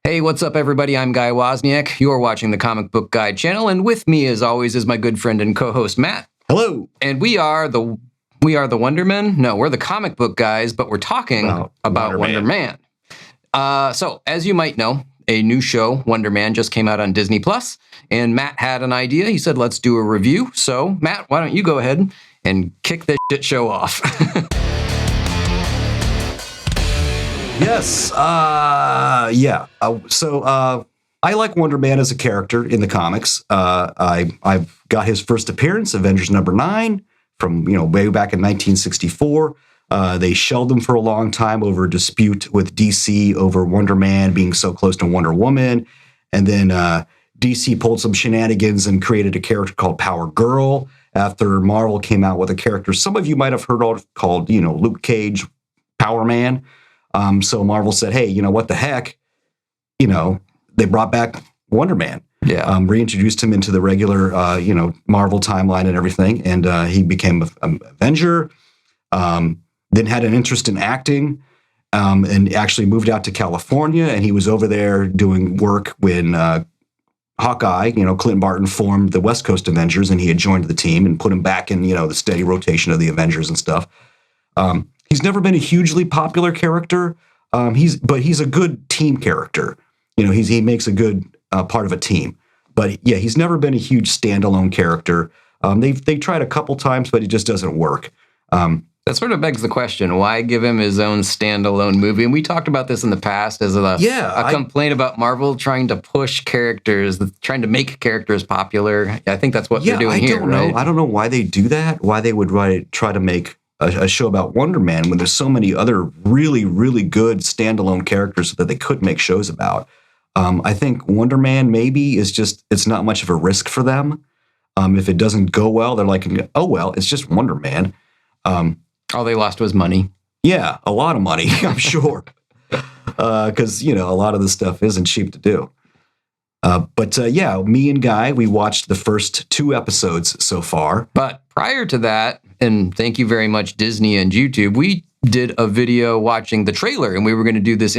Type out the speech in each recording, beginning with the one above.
Hey, what's up, everybody? I'm Guy Wozniak. You're watching the Comic Book Guide channel, and with me, as always, is my good friend and co-host Matt. Hello. And we are the Wondermen. No, we're the comic book guys, but we're talking about Wonder Man. So, as you might know, a new show, Wonder Man, just came out on Disney Plus, and Matt had an idea. He said, "Let's do a review." So, Matt, why don't you go ahead and kick this shit show off? Yes. So I like Wonder Man as a character in the comics. I've got his first appearance, Avengers #9, from way back in 1964. They shelved him for a long time over a dispute with DC over Wonder Man being so close to Wonder Woman, and then DC pulled some shenanigans and created a character called Power Girl after Marvel came out with a character some of you might have heard of called Luke Cage, Power Man. So Marvel said, hey, what the heck? They brought back Wonder Man. Yeah. Reintroduced him into the regular, Marvel timeline and everything. And he became an Avenger. Then had an interest in acting and actually moved out to California. And he was over there doing work when Hawkeye, Clint Barton formed the West Coast Avengers, and he had joined the team and put him back in, the steady rotation of the Avengers and stuff. He's never been a hugely popular character. But he's a good team character. He makes a good part of a team. But yeah, he's never been a huge standalone character. They tried a couple times, but it just doesn't work. That sort of begs the question, why give him his own standalone movie? And we talked about this in the past as a complaint about Marvel trying to push characters, trying to make characters popular. I think that's what they're doing here. I don't know why they do that, why they would try to make a show about Wonder Man when there's so many other really, really good standalone characters that they could make shows about. I think Wonder Man maybe it's not much of a risk for them. If it doesn't go well, they're like, oh, well, it's just Wonder Man. All they lost was money. Yeah, a lot of money, I'm sure. Because, a lot of this stuff isn't cheap to do. But me and Guy, we watched the first 2 episodes so far. But prior to that, and thank you very much, Disney and YouTube, we did a video watching the trailer, and we were going to do this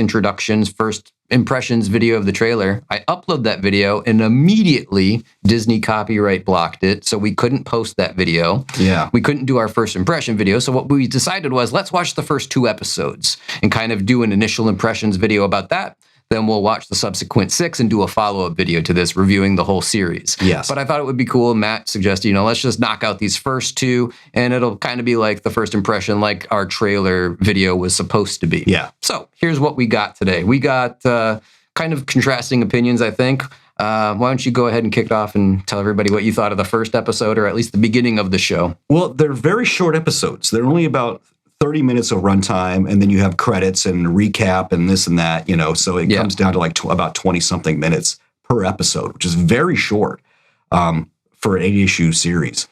first impressions video of the trailer. I uploaded that video, and immediately Disney copyright blocked it, so we couldn't post that video. Yeah. We couldn't do our first impression video, so what we decided was, let's watch the first 2 episodes and kind of do an initial impressions video about that. Then we'll watch the subsequent 6 and do a follow-up video to this, reviewing the whole series. Yes. But I thought it would be cool. Matt suggested, let's just knock out these first 2, and it'll kind of be like the first impression, like our trailer video was supposed to be. Yeah. So here's what we got today. We got kind of contrasting opinions, I think. Why don't you go ahead and kick it off and tell everybody what you thought of the first episode, or at least the beginning of the show? Well, they're very short episodes. They're only about 30 minutes of runtime, and then you have credits and recap and this and that, so it comes down to like about 20-something minutes per episode, which is very short for an 8-issue series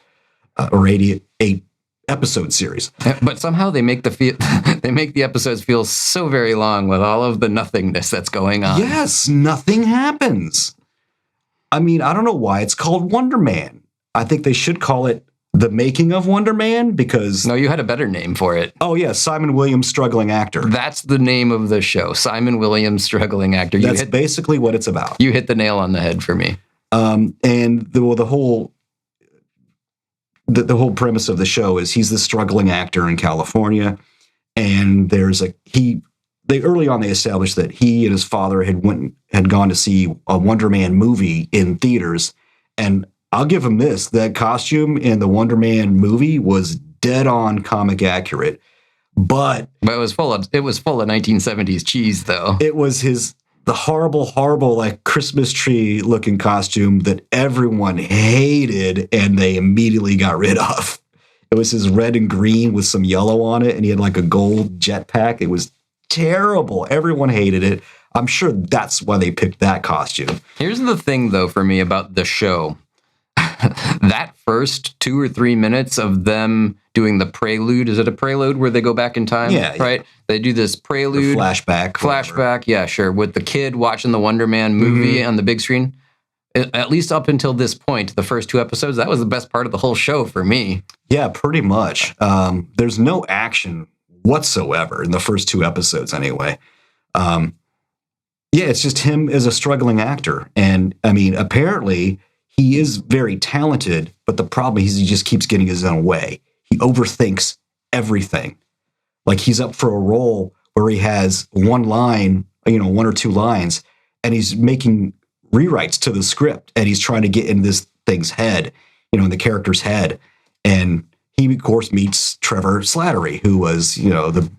or 88-episode series. But somehow they make the episodes feel so very long with all of the nothingness that's going on. Yes, nothing happens. I mean, I don't know why it's called Wonder Man. I think they should call it The Making of Wonder Man, because... No, you had a better name for it. Oh, yeah, Simon Williams, Struggling Actor. That's the name of the show, Simon Williams, Struggling Actor. That's basically what it's about. You hit the nail on the head for me. And the whole premise of the show is he's the struggling actor in California, and early on they established that he and his father had gone to see a Wonder Man movie in theaters, and I'll give him this: that costume in the Wonder Man movie was dead on comic accurate, but it was full of 1970s cheese, though. It was the horrible like Christmas tree looking costume that everyone hated, and they immediately got rid of. It was his red and green with some yellow on it, and he had like a gold jetpack. It was terrible. Everyone hated it. I'm sure that's why they picked that costume. Here's the thing, though, for me about the show. That first 2 or 3 minutes of them doing the prelude, is it a prelude where they go back in time? Yeah. Right? They do this prelude. The flashback. Whatever. Yeah, sure. With the kid watching the Wonder Man movie on the big screen. At least up until this point, the first 2 episodes, that was the best part of the whole show for me. Yeah, pretty much. There's no action whatsoever in the first 2 episodes anyway. Yeah, it's just him as a struggling actor. And I mean, apparently he is very talented, but the problem is he just keeps getting his own way. He overthinks everything. Like he's up for a role where he has one line, one or two lines, and he's making rewrites to the script and he's trying to get in this thing's head, in the character's head. And he, of course, meets Trevor Slattery, who was, the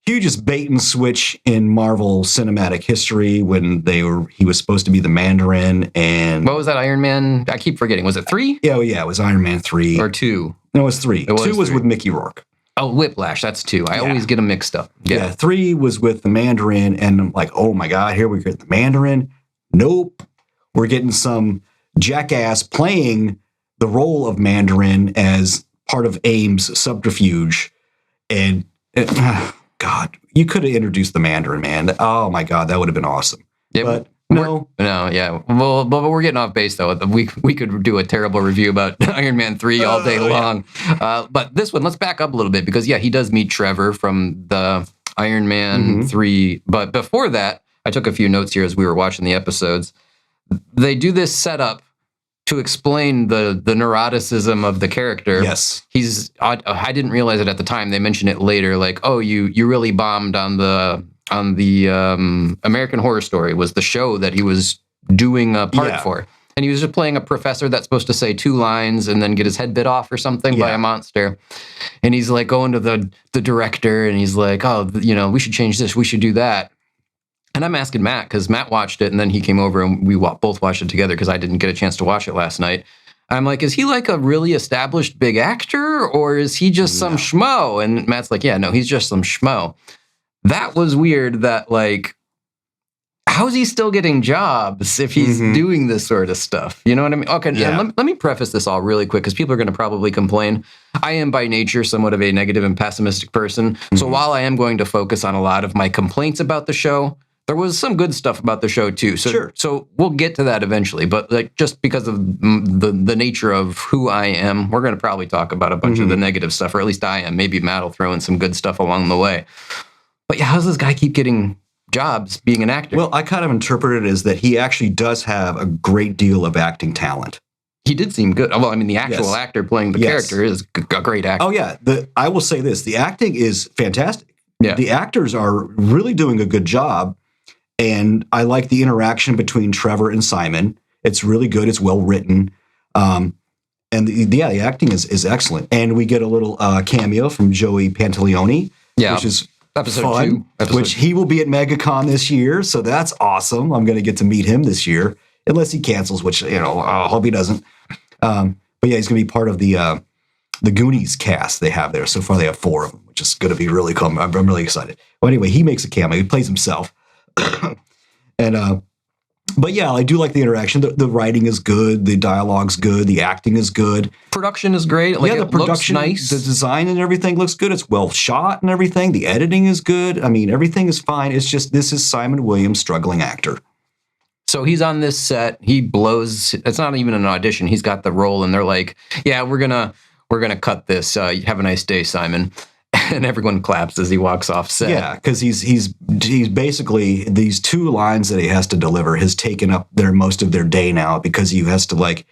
hugest bait and switch in Marvel cinematic history when he was supposed to be the Mandarin. And what was that Iron Man? I keep forgetting. Was it 3? Yeah, it was Iron Man 3. Or 2? No, it was 3. 2 was with Mickey Rourke. Oh, Whiplash. That's 2. I always get them mixed up. Yeah, 3 was with the Mandarin, and I'm like, oh my God, here we get the Mandarin. Nope. We're getting some jackass playing the role of Mandarin as part of AIM's subterfuge. And God, you could have introduced the Mandarin, man. Oh my God, that would have been awesome. Yeah, but no, yeah. Well, but we're getting off base though. We could do a terrible review about Iron Man 3 all day long. Yeah. But this one, let's back up a little bit because he does meet Trevor from the Iron Man 3. But before that, I took a few notes here as we were watching the episodes. They do this setup to explain the neuroticism of the character. Yes. I didn't realize it at the time. They mention it later, like, oh, you really bombed on the American Horror Story was the show that he was doing a part for. And he was just playing a professor that's supposed to say 2 lines and then get his head bit off or something by a monster. And he's like going to the director and he's like, oh, we should change this. We should do that. And I'm asking Matt because Matt watched it and then he came over and we both watched it together because I didn't get a chance to watch it last night. I'm like, is he like a really established big actor or is he just some schmo? And Matt's like, yeah, no, he's just some schmo. That was weird that like, how is he still getting jobs if he's doing this sort of stuff? You know what I mean? Okay, let me preface this all really quick because people are going to probably complain. I am by nature somewhat of a negative and pessimistic person. So while I am going to focus on a lot of my complaints about the show, there was some good stuff about the show too. So we'll get to that eventually. But like just because of the nature of who I am, we're going to probably talk about a bunch of the negative stuff, or at least I am. Maybe Matt will throw in some good stuff along the way. But yeah, how does this guy keep getting jobs being an actor? Well, I kind of interpret it as that he actually does have a great deal of acting talent. He did seem good. Well, I mean, the actual actor playing the character is a great actor. Oh, yeah. I will say this. The acting is fantastic. Yeah. The actors are really doing a good job. And I like the interaction between Trevor and Simon. It's really good. It's well written. And the acting is excellent. And we get a little cameo from Joey Pantaleone, which is Episode fun, 2. Which he will be at MegaCon this year. So that's awesome. I'm going to get to meet him this year, unless he cancels, which, I hope he doesn't. But yeah, he's going to be part of the Goonies cast they have there. So far, they have 4 of them, which is going to be really cool. I'm really excited. Well, anyway, he makes a cameo. He plays himself. But yeah, I do like the interaction. The writing is good. The dialogue's good. The acting is good. Production is great. Like, the production, looks nice. The design and everything looks good. It's well shot and everything. The editing is good. I mean, everything is fine. It's just, this is Simon Williams, struggling actor. So he's on this set. He blows. It's not even an audition. He's got the role, and they're like, "Yeah, we're gonna cut this. Have a nice day, Simon." And everyone claps as he walks off set. Yeah, because he's basically, these 2 lines that he has to deliver has taken up most of their day now because he has to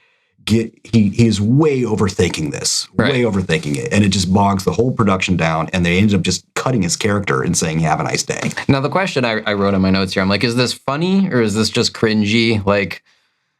he's way overthinking this, way overthinking it, and it just bogs the whole production down. And they ended up just cutting his character and saying, "Have a nice day." Now the question I wrote in my notes here, I'm like, is this funny or is this just cringy? Like,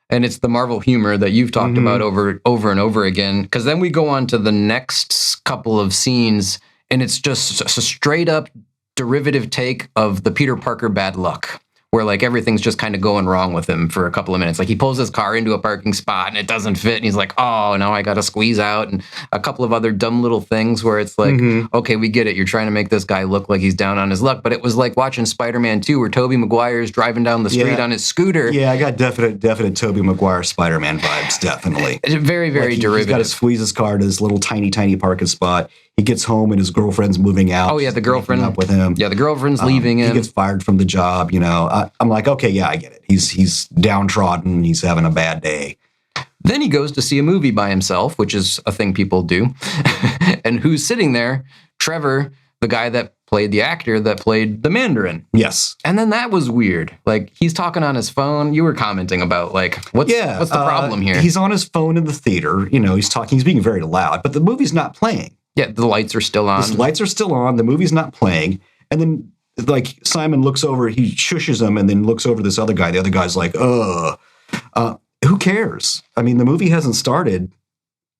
and it's the Marvel humor that you've talked about over and over again. Because then we go on to the next couple of scenes. And it's just a straight up derivative take of the Peter Parker bad luck, where like everything's just kind of going wrong with him for a couple of minutes. Like he pulls his car into a parking spot and it doesn't fit. And he's like, oh, now I got to squeeze out. And a couple of other dumb little things where it's like, okay, we get it. You're trying to make this guy look like he's down on his luck. But it was like watching Spider-Man 2 where Tobey Maguire's driving down the street on his scooter. Yeah, I got definite Tobey Maguire Spider-Man vibes, definitely. It's very, very derivative. He's got to squeeze his car to this little tiny parking spot. He gets home and his girlfriend's moving out. Oh, yeah, the girlfriend. Up with him. Yeah, the girlfriend's leaving him. He gets fired from the job, I'm like, okay, yeah, I get it. He's downtrodden. He's having a bad day. Then he goes to see a movie by himself, which is a thing people do. And who's sitting there? Trevor, the guy that played the actor that played the Mandarin. Yes. And then that was weird. Like, he's talking on his phone. You were commenting about, like, what's the problem here? He's on his phone in the theater. You know, he's talking. He's being very loud, but the movie's not playing. Yeah, the lights are still on. The lights are still on. The movie's not playing. And then, like, Simon looks over. He shushes him and then looks over this other guy. The other guy's like, who cares? I mean, the movie hasn't started.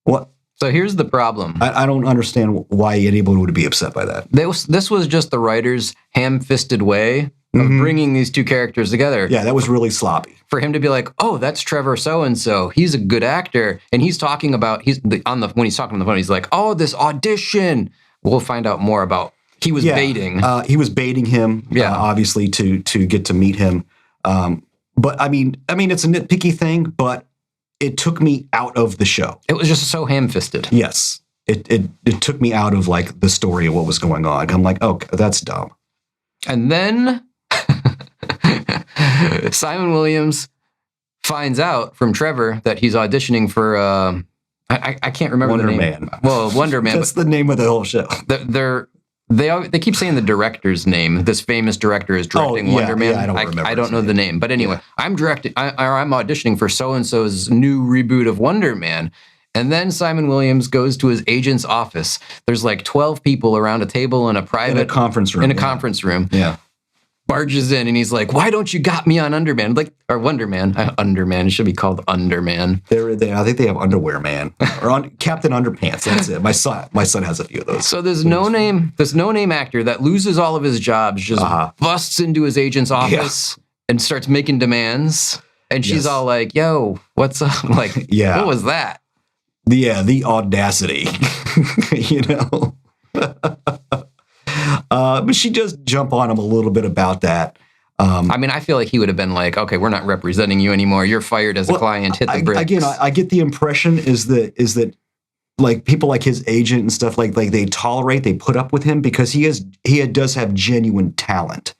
What? So here's the problem. I don't understand why anyone would be upset by that. This was just the writer's ham-fisted way of bringing these two characters together. Yeah, that was really sloppy. For him to be like, oh, that's Trevor so-and-so. He's a good actor. And he's talking about, when he's talking on the phone, he's like, oh, this audition. We'll find out more about, he was baiting. He was baiting him, obviously, to get to meet him. But I mean, it's a nitpicky thing, but it took me out of the show. It was just so ham-fisted. Yes. It took me out of, like, the story of what was going on. I'm like, oh, that's dumb. And then Simon Williams finds out from Trevor that he's auditioning for, I can't remember the name. Wonderman. Well, Wonderman. That's the name of the whole show. They keep saying the director's name. This famous director is directing Wonderman. Yeah, I don't know the name, but anyway, I'm auditioning for so and so's new reboot of Wonderman, and then Simon Williams goes to his agent's office. There's like 12 people around a table in a private conference room. Conference room. Yeah. Barges in and he's like, "Why don't you got me on Underman?" Or Wonderman. Underman. It should be called Underman. I think they have Underwear Man or Captain Underpants. That's it. My son has a few of those. So this no name actor that loses all of his jobs just busts into his agent's office and starts making demands. And she's all like, "Yo, what's up?" Like, what was that? The audacity, you know. But she does jump on him a little bit about that. I mean, I feel like he would have been like, okay, we're not representing you anymore. You're fired as a client. Hit the bricks. Again, I get the impression is that like people like his agent and stuff like they put up with him because he does have genuine talent.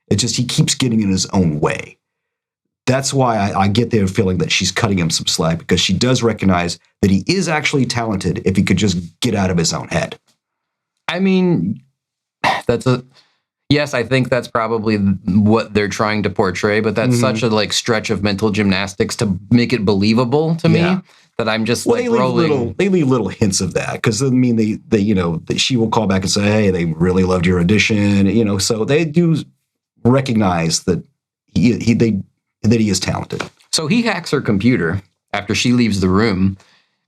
It's just he keeps getting in his own way. That's why I get the feeling that she's cutting him some slack because she does recognize that he is actually talented if he could just get out of his own head. I mean, yes, I think that's probably what they're trying to portray, but that's such a like stretch of mental gymnastics to make it believable to me that I'm just rolling. They leave little hints of that because I mean they you know she will call back and say, hey, they really loved your audition, you know, so they do recognize that he is talented. So he hacks her computer after she leaves the room.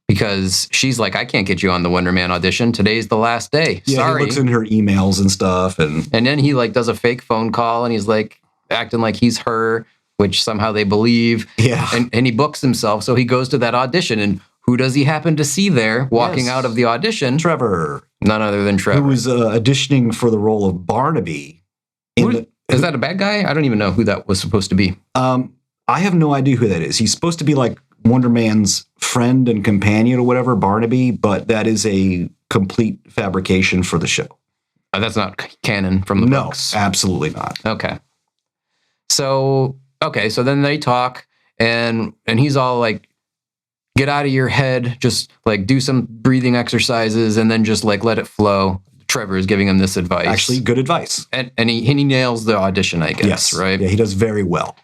Because she's like, I can't get you on the Wonderman audition. Today's the last day. Yeah, Sorry. He looks in her emails and stuff. And then he like does a fake phone call and he's like acting like he's her, which somehow they believe. Yeah. And he books himself. So he goes to that audition. And who does he happen to see there walking out of the audition? Trevor. None other than Trevor. Who was auditioning for the role of Barnaby. Is that a bad guy? I don't even know who that was supposed to be. I have no idea who that is. He's supposed to be like Wonderman's friend and companion or whatever, Barnaby, but that is a complete fabrication for the show. That's not canon from the books. No, absolutely not. Okay. So then they talk and he's all like, get out of your head, just like do some breathing exercises and then just like let it flow. Trevor is giving him this advice. Actually, good advice. And he nails the audition, I guess, yes. Right? Yeah, he does very well.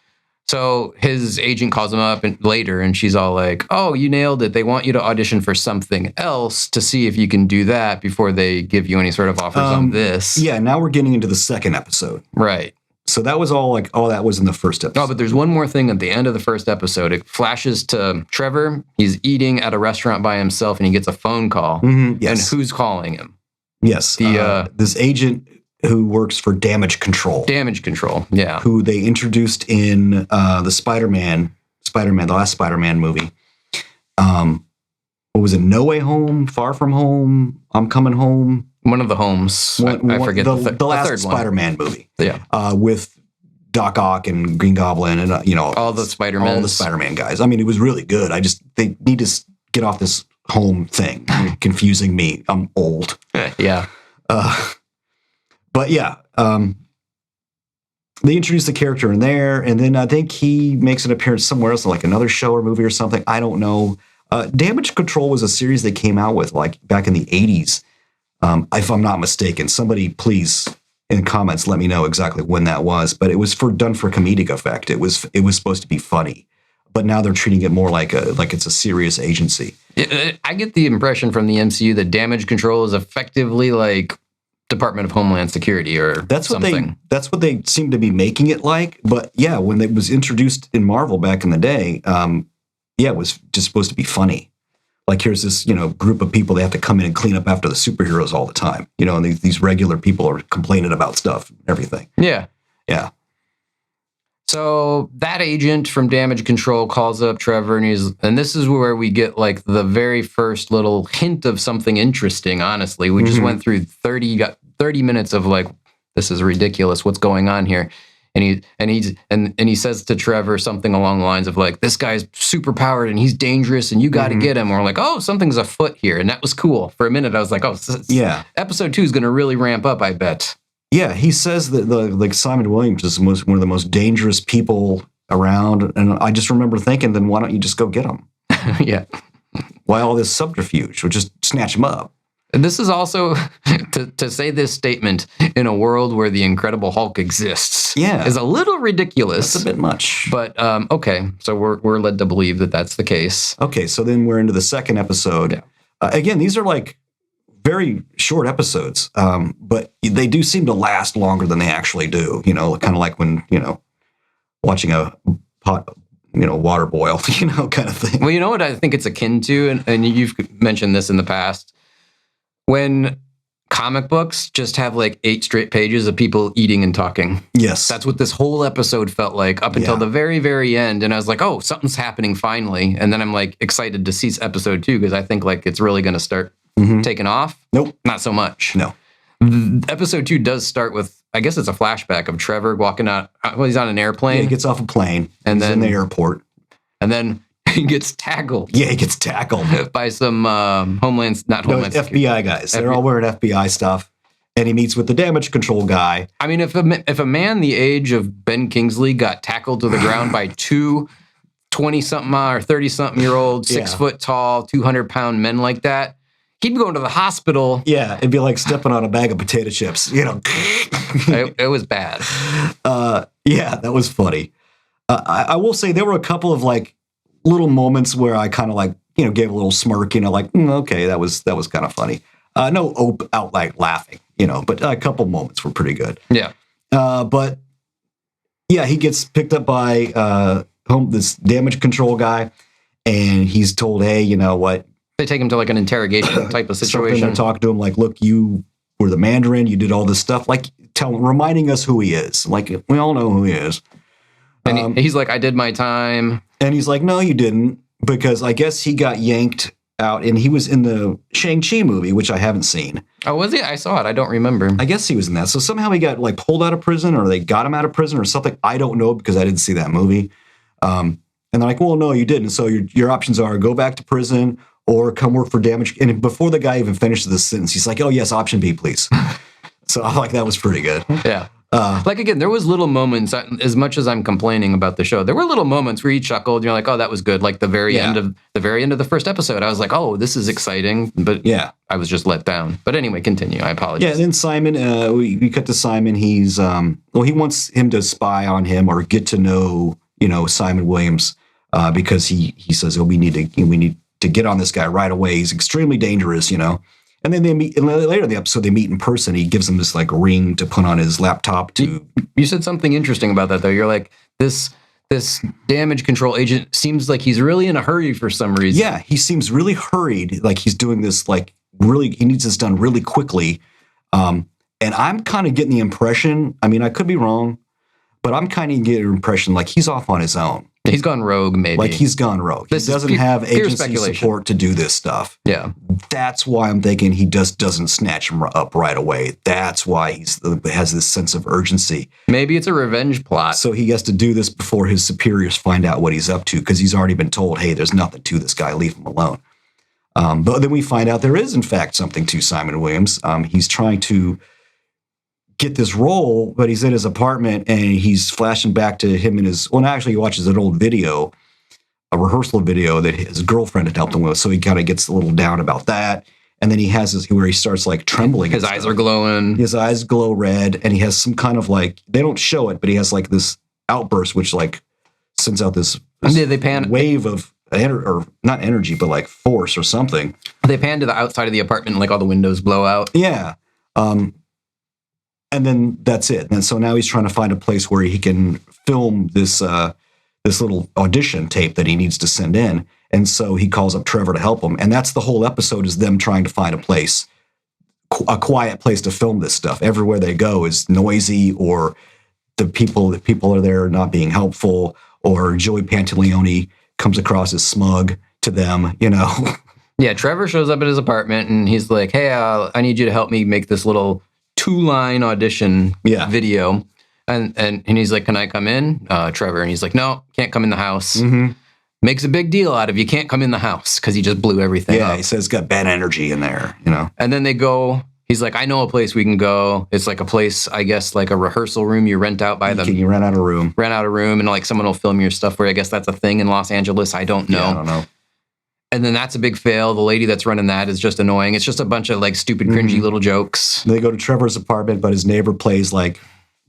So his agent calls him up later and she's all like, oh, you nailed it. They want you to audition for something else to see if you can do that before they give you any sort of offers on this. Yeah, now we're getting into the second episode. Right. So that was all like, that was in the first episode. Oh, but there's one more thing at the end of the first episode. It flashes to Trevor. He's eating at a restaurant by himself and he gets a phone call. Yes. And who's calling him? Yes. This agent who works for Damage Control. Damage Control, yeah. Who they introduced in the Spider-Man, the last Spider-Man movie. What was it? No Way Home, Far From Home, I'm Coming Home. One of the homes. I forget the last third Spider-Man movie. Yeah. With Doc Ock and Green Goblin and all the Spider-Man. All the Spider-Man guys. I mean, it was really good. They need to get off this home thing. You're confusing me. I'm old. Yeah. But yeah, they introduced the character in there, and then I think he makes an appearance somewhere else, like another show or movie or something. I don't know. Damage Control was a series they came out with like back in the 80s, if I'm not mistaken. Somebody please in comments, let me know exactly when that was. But it was done for comedic effect. It was supposed to be funny, but now they're treating it more like it's a serious agency. I get the impression from the MCU that damage control is effectively like Department of Homeland Security or something. That's what they seem to be making it like. But yeah, when it was introduced in Marvel back in the day, it was just supposed to be funny. Like here's this, group of people, they have to come in and clean up after the superheroes all the time. And these regular people are complaining about stuff and everything. Yeah. Yeah. So that agent from Damage Control calls up Trevor and this is where we get like the very first little hint of something interesting, honestly. We just went through 30 minutes of like, this is ridiculous. What's going on here? And he says to Trevor something along the lines of like, this guy's super powered and he's dangerous and you got to get him. And we're like, oh, something's afoot here. And that was cool. For a minute, I was like, oh, yeah. Episode 2 is going to really ramp up, I bet. Yeah, he says that Simon Williams is one of the most dangerous people around. And I just remember thinking, then why don't you just go get him? Yeah. Why all this subterfuge? Or just snatch him up. And this is also, to say this statement in a world where the Incredible Hulk exists is a little ridiculous. That's a bit much. But, okay, so we're led to believe that that's the case. Okay, so then we're into the second episode. Yeah. Again, these are like very short episodes, but they do seem to last longer than they actually do. Kind of like when, watching a pot, water boil, kind of thing. Well, you know what I think it's akin to, and you've mentioned this in the past, when comic books just have like 8 straight pages of people eating and talking. Yes. That's what this whole episode felt like up until the very, very end. And I was like, oh, something's happening finally. And then I'm like excited to see episode 2 because I think like it's really going to start taking off. Nope. Not so much. No. Episode 2 does start with, I guess it's a flashback of Trevor walking out. Well, he's on an airplane. Yeah, he gets off a plane. And he's in the airport. And then he gets tackled. Yeah, he gets tackled. By some FBI guys. They're all wearing FBI stuff. And he meets with the damage control guy. I mean, if a man the age of Ben Kingsley got tackled to the ground by 2 20-something or 30-something-year-old, 6 foot tall, 200-pound men like that, he'd be going to the hospital. Yeah, it'd be like stepping on a bag of potato chips. It was bad. Yeah, that was funny. I will say there were a couple of like little moments where I kind of like, gave a little smirk, like, okay, that was kind of funny. No outright laughing, but a couple moments were pretty good. Yeah. But yeah, he gets picked up by this damage control guy, and he's told, hey, you know what? They take him to like an interrogation type of situation. They're talking to him like, look, you were the Mandarin, you did all this stuff, like reminding us who he is. Like, we all know who he is. And he's like, I did my time. And he's like, no, you didn't, because I guess he got yanked out, and he was in the Shang-Chi movie, which I haven't seen. Oh, was he? I saw it. I don't remember. I guess he was in that. So somehow he got like pulled out of prison, or they got him out of prison or something. I don't know, because I didn't see that movie. And they're like, well, no, you didn't. So your options are go back to prison or come work for damage. And before the guy even finishes this sentence, he's like, oh, yes, option B, please. So I like that was pretty good. Yeah. Like, again, there was little moments, as much as I'm complaining about the show, there were little moments where you chuckled. You're like, oh, that was good. Like the very end of the first episode, I was like, oh, this is exciting. But yeah, I was just let down. But anyway, continue. I apologize. Yeah. And then Simon, we cut to Simon. He's, he wants him to spy on him or get to know, Simon Williams, because he says, oh, we need to get on this guy right away. He's extremely dangerous, And then they meet, and later in the episode, they meet in person. He gives him this like ring to put on his laptop. You said something interesting about that, though. You're like, this damage control agent seems like he's really in a hurry for some reason. Yeah, he seems really hurried. Like he's doing this like really, he needs this done really quickly. And I'm kind of getting the impression, I mean, I could be wrong, but I'm kind of getting the impression like he's off on his own. He's gone rogue, maybe. Like he's gone rogue. He doesn't have agency support to do this stuff. Yeah. That's why I'm thinking he just doesn't snatch him up right away. That's why he has this sense of urgency. Maybe it's a revenge plot. So he has to do this before his superiors find out what he's up to, because he's already been told, hey, there's nothing to this guy. Leave him alone. But then we find out there is, in fact, something to Simon Williams. He's trying to get this role, but he's in his apartment and he's flashing back to him and actually he watches an old video, a rehearsal video that his girlfriend had helped him with. So he kind of gets a little down about that. And then he has where he starts like trembling. His eyes are glowing. His eyes glow red, and he has some kind of like, they don't show it, but he has like this outburst, which like sends out this wave of, or not energy, but like force or something. They pan to the outside of the apartment and like all the windows blow out. Yeah. And then that's it. And so now he's trying to find a place where he can film this little audition tape that he needs to send in. And so he calls up Trevor to help him. And that's the whole episode, is them trying to find a quiet place to film this stuff. Everywhere they go is noisy, or the people are there not being helpful, or Joey Pantaleone comes across as smug to them, you know. Yeah, Trevor shows up at his apartment and he's like, hey, I need you to help me make this little 2-line audition video. And he's like, can I come in, Trevor? And he's like, no, can't come in the house. Mm-hmm. Makes a big deal out of, you can't come in the house, because he just blew everything up. He says it's got bad energy in there, you know. And then they go, he's like, I know a place we can go. It's like a place, I guess, like a rehearsal room you rent out by them. You rent out a room. Rent out a room, and like someone will film your stuff, where I guess that's a thing in Los Angeles. I don't know. Yeah, I don't know. And then that's a big fail. The lady that's running that is just annoying. It's just a bunch of like stupid, cringy little jokes. They go to Trevor's apartment, but his neighbor plays like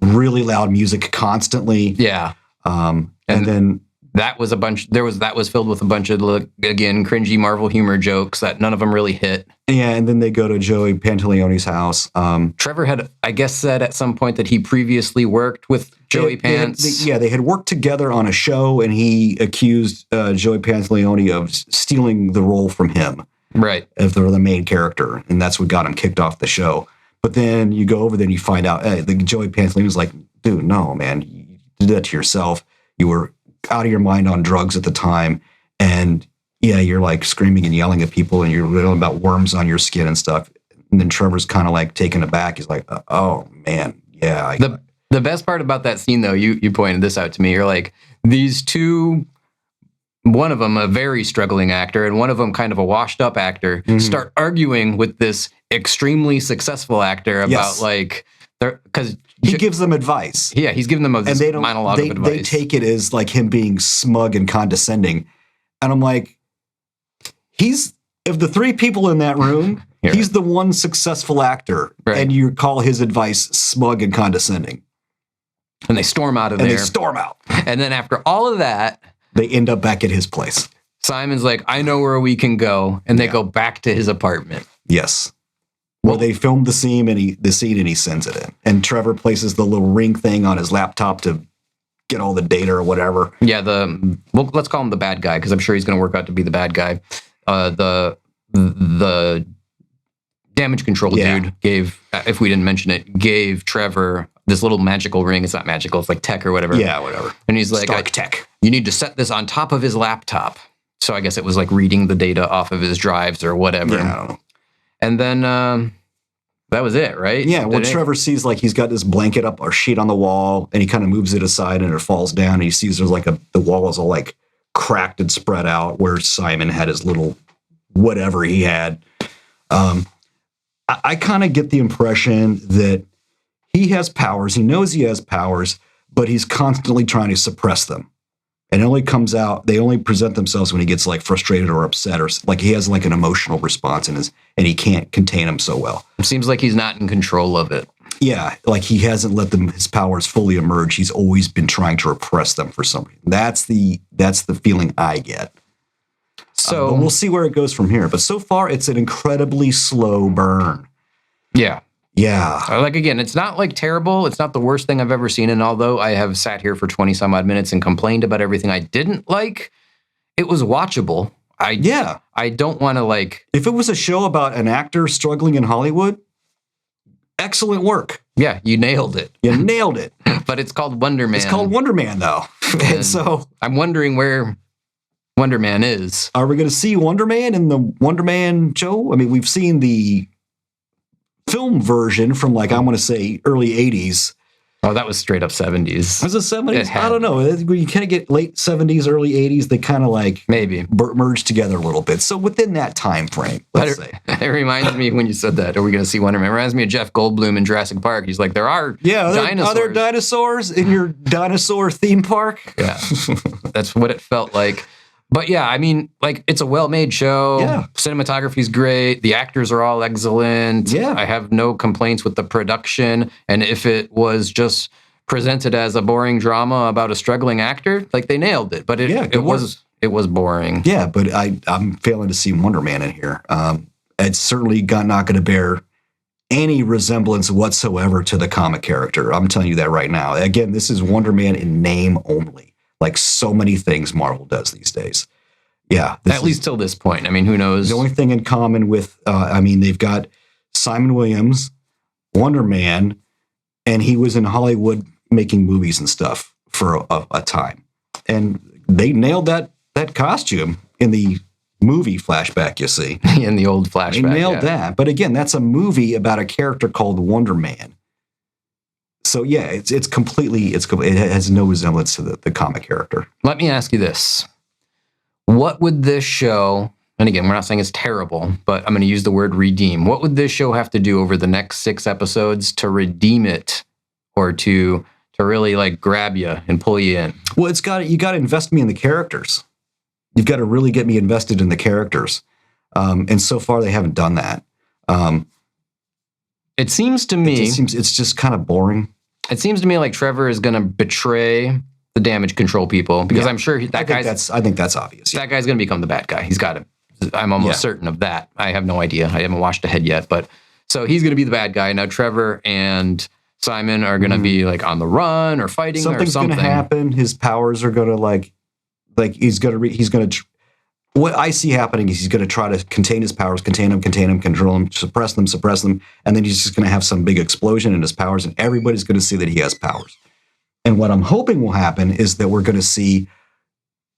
really loud music constantly. Yeah. And then that was that was filled with a bunch of, again, cringy Marvel humor jokes that none of them really hit. Yeah, and then they go to Joey Pantaleone's house. Trevor had, I guess, said at some point that he previously worked with Joey Pants. They had worked together on a show, and he accused Joey Pantaleone of stealing the role from him. Right. If they were the main character, and that's what got him kicked off the show. But then you go over there and you find out, Joey Pantaleone was like, dude, no, man, you did that to yourself. You were out of your mind on drugs at the time, and you're like screaming and yelling at people, and you're yelling about worms on your skin and stuff. And then Trevor's kind of like taken aback. He's like, oh man, yeah. The best part about that scene, though, you pointed this out to me. You're like, these two, one of them a very struggling actor and one of them kind of a washed up actor, start arguing with this extremely successful actor about like, because he gives them advice. Yeah, he's giving them a monologue of advice. They take it as like him being smug and condescending. And I'm like, of the three people in that room, he's the one successful actor. Right. And you call his advice smug and condescending. And they storm out of there. And then after all of that, they end up back at his place. Simon's like, I know where we can go. And they go back to his apartment. Yes. Well, they filmed the scene and he sends it in. And Trevor places the little ring thing on his laptop to get all the data or whatever. Yeah, let's call him the bad guy, because I'm sure he's going to work out to be the bad guy. The damage control dude gave, if we didn't mention it, gave Trevor this little magical ring. It's not magical, it's like tech or whatever. Yeah, whatever. And he's like, Stark tech. You need to set this on top of his laptop. So I guess it was like reading the data off of his drives or whatever. Yeah, I don't know. And then that was it, right? Yeah, well, Trevor sees like he's got this blanket up or sheet on the wall, and he kind of moves it aside and it falls down, and he sees there's like the wall is all like cracked and spread out where Simon had his little whatever he had. I kind of get the impression that he has powers. He knows he has powers, but he's constantly trying to suppress them. And it only comes out, they only present themselves when he gets like frustrated or upset, or like he has like an emotional response and he can't contain them so well. It seems like he's not in control of it. Yeah, like he hasn't let his powers fully emerge. He's always been trying to repress them for some reason. That's the feeling I get. So but we'll see where it goes from here. But so far, it's an incredibly slow burn. Yeah. Yeah. Like, again, it's not like terrible. It's not the worst thing I've ever seen. And although I have sat here for 20 some odd minutes and complained about everything I didn't like, it was watchable. I don't want to like. If it was a show about an actor struggling in Hollywood, excellent work. Yeah, you nailed it. You nailed it. But it's called Wonderman. It's called Wonderman, though. And so I'm wondering where Wonderman is. Are we going to see Wonderman in the Wonderman show? I mean, we've seen the film version from like, I want to say early 80s. Oh, that was straight up 70s. Was it 70s? I don't know. You kind of get late 70s, early 80s. They kind of like maybe merge together a little bit. So within that time frame, let's say. It reminds me when you said that, are we going to see Wonderman? It reminds me of Jeff Goldblum in Jurassic Park. He's like, there are dinosaurs. Are there dinosaurs in your dinosaur theme park? Yeah, that's what it felt like. But yeah, I mean, like, it's a well-made show. Yeah. Cinematography's great. The actors are all excellent. Yeah. I have no complaints with the production. And if it was just presented as a boring drama about a struggling actor, like, they nailed it. But it was boring. Yeah, but I'm failing to see Wonderman in here. It's certainly not going to bear any resemblance whatsoever to the comic character. I'm telling you that right now. Again, this is Wonderman in name only. Like so many things Marvel does these days. Yeah. At least till this point. I mean, who knows? The only thing in common with, they've got Simon Williams, Wonder Man, and he was in Hollywood making movies and stuff for a time. And they nailed that costume in the movie flashback, you see. In the old flashback. They nailed that. But again, that's a movie about a character called Wonder Man. So yeah, it has no resemblance to the comic character. Let me ask you this. What would this show, and again, we're not saying it's terrible, but I'm going to use the word redeem. What would this show have to do over the next 6 episodes to redeem it, or to really like grab you and pull you in? Well, you got to invest me in the characters. You've got to really get me invested in the characters. And so far they haven't done that. It seems to me... It's just kind of boring. It seems to me like Trevor is going to betray the damage control people, because I'm sure I think that's obvious. That guy's going to become the bad guy. He's got to. I'm almost certain of that. I have no idea. I haven't watched ahead yet, but so he's going to be the bad guy. Now Trevor and Simon are going to be like on the run or fighting or something. Something's going to happen. His powers are going to like he's going to what I see happening is he's going to try to contain his powers, contain them, control them, suppress them, and then he's just going to have some big explosion in his powers, and everybody's going to see that he has powers. And what I'm hoping will happen is that we're going to see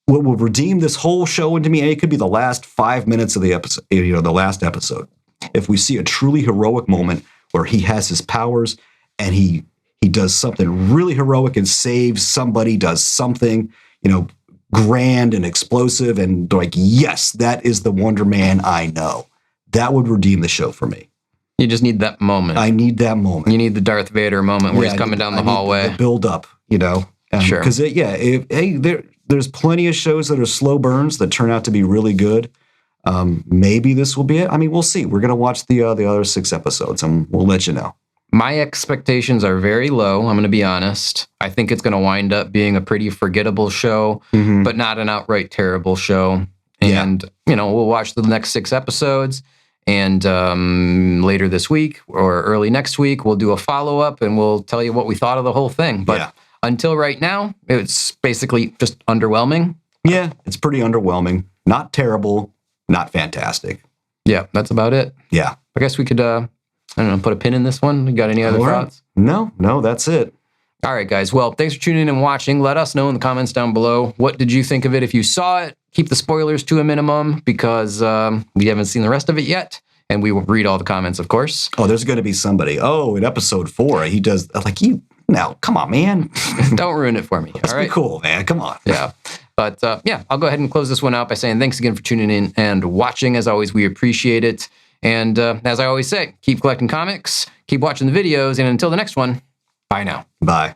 what will redeem this whole show into me. And it could be the last 5 minutes of the episode, the last episode. If we see a truly heroic moment where he has his powers and he does something really heroic and saves somebody, does something, grand and explosive, and like, yes, that is the Wonder Man I know. That would redeem the show for me. You just need that moment. I need that moment. You need the Darth Vader moment where he's coming down the hallway. The build up, Sure. Because there's plenty of shows that are slow burns that turn out to be really good. Maybe this will be it. I mean, we'll see. We're going to watch the other 6 episodes, and we'll let you know. My expectations are very low. I'm going to be honest. I think it's going to wind up being a pretty forgettable show, but not an outright terrible show. And, we'll watch the next 6 episodes. And later this week or early next week, we'll do a follow-up and we'll tell you what we thought of the whole thing. But until right now, it's basically just underwhelming. Yeah, it's pretty underwhelming. Not terrible, not fantastic. Yeah, that's about it. Yeah. I guess we could, put a pin in this one. You got any other thoughts? No, that's it. All right, guys. Well, thanks for tuning in and watching. Let us know in the comments down below. What did you think of it? If you saw it, keep the spoilers to a minimum because we haven't seen the rest of it yet. And we will read all the comments, of course. Oh, there's going to be somebody. Oh, in episode 4, he does now. Come on, man. Don't ruin it for me. Let's be cool, man. Come on. Yeah. But I'll go ahead and close this one out by saying thanks again for tuning in and watching. As always, we appreciate it. And as I always say, keep collecting comics, keep watching the videos, and until the next one, bye now. Bye.